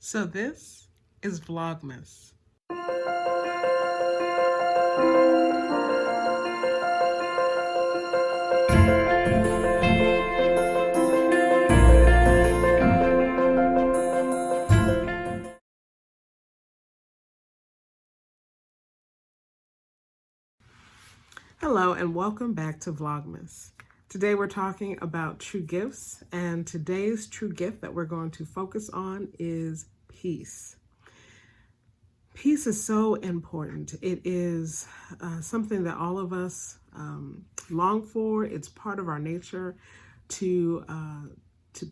So this is Vlogmas. Hello and welcome back to Vlogmas. Today we're talking about true gifts, and today's true gift that we're going to focus on is peace. Peace is so important. It is something that all of us long for. It's part of our nature to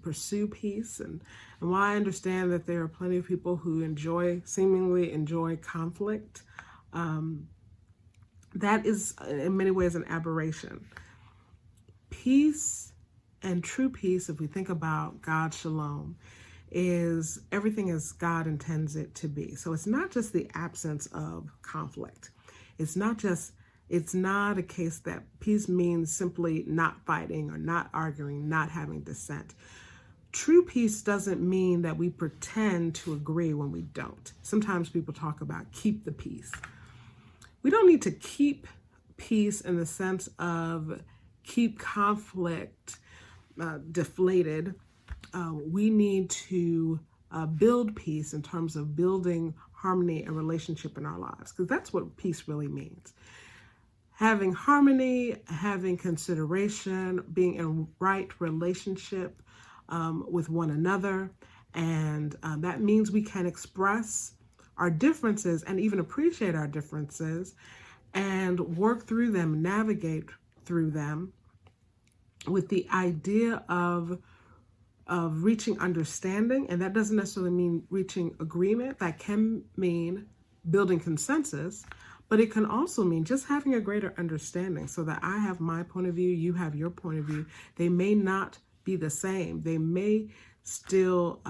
pursue peace, and while I understand that there are plenty of people who seemingly enjoy conflict, that is in many ways an aberration. Peace and true peace, if we think about God's shalom, is everything as God intends it to be. So it's not just the absence of conflict. It's not a case that peace means simply not fighting or not arguing, not having dissent. True peace doesn't mean that we pretend to agree when we don't. Sometimes people talk about keep the peace. We don't need to keep peace in the sense of keep conflict deflated. We need to build peace in terms of building harmony and relationship in our lives, because that's what peace really means. Having harmony, having consideration, being in right relationship with one another. And that means we can express our differences and even appreciate our differences and work through them, navigate through them with the idea of reaching understanding. And that doesn't necessarily mean reaching agreement. That can mean building consensus, but it can also mean just having a greater understanding so that I have my point of view, you have your point of view. They may not be the same. They may still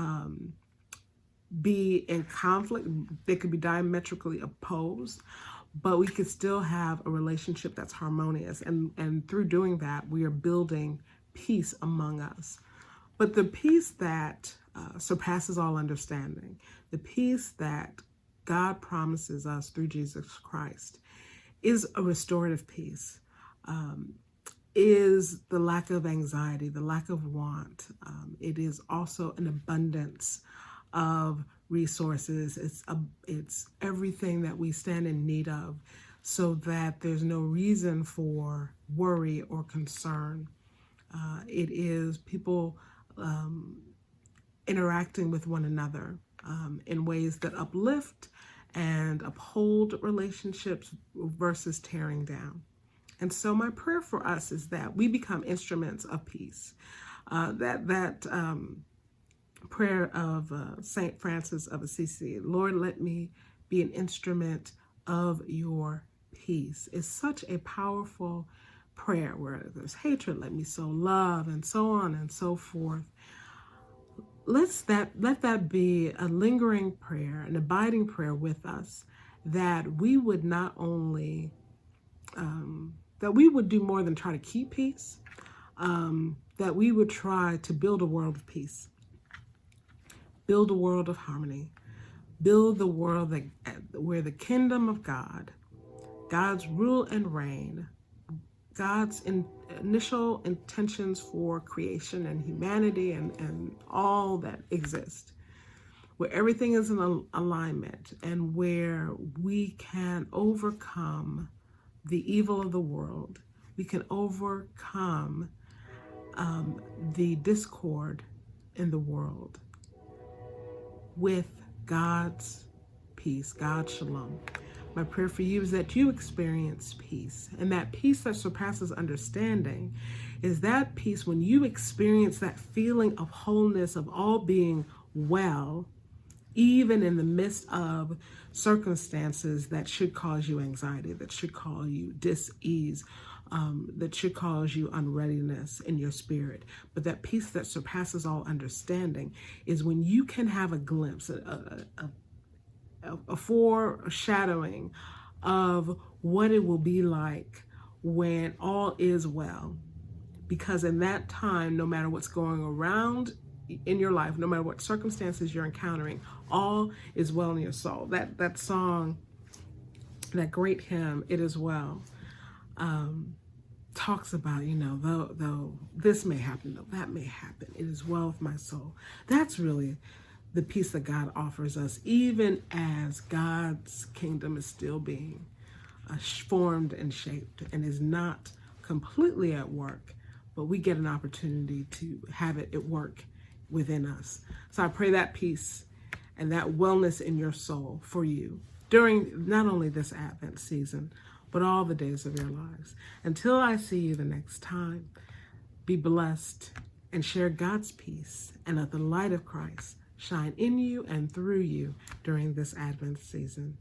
be in conflict. They could be diametrically opposed, but we could still have a relationship that's harmonious. And through doing that, we are building peace among us. But the peace that surpasses all understanding, the peace that God promises us through Jesus Christ, is a restorative peace, is the lack of anxiety, the lack of want. It is also an abundance of resources. It's everything that we stand in need of, so that there's no reason for worry or concern. It is people interacting with one another in ways that uplift and uphold relationships versus tearing down. And so my prayer for us is that we become instruments of peace. That prayer of St. Francis of Assisi, Lord, let me be an instrument of your peace, is such a powerful prayer. Where there's hatred, let me sow love, and so on and so forth. Let that be a lingering prayer, an abiding prayer with us, that we would not only, that we would do more than try to keep peace, that we would try to build a world of peace, build a world of harmony, build the world where the kingdom of God, God's rule and reign, God's initial intentions for creation and humanity and all that exists, where everything is in alignment and where we can overcome the evil of the world. We can overcome the discord in the world with God's peace, God's shalom. My prayer for you is that you experience peace, and that peace that surpasses understanding is that peace when you experience that feeling of wholeness, of all being well, even in the midst of circumstances that should cause you anxiety, that should cause you dis-ease, that should cause you unreadiness in your spirit. But that peace that surpasses all understanding is when you can have a glimpse, a foreshadowing of what it will be like when all is well. Because in that time, no matter what's going around in your life, no matter what circumstances you're encountering, all is well in your soul. That song, that great hymn, It Is Well, talks about, though this may happen, though that may happen, it is well with my soul. That's really the peace that God offers us, even as God's kingdom is still being formed and shaped and is not completely at work, but we get an opportunity to have it at work within us. So I pray that peace and that wellness in your soul for you during not only this Advent season, but all the days of your lives. Until I see you the next time, be blessed and share God's peace, and let the light of Christ shine in you and through you during this Advent season.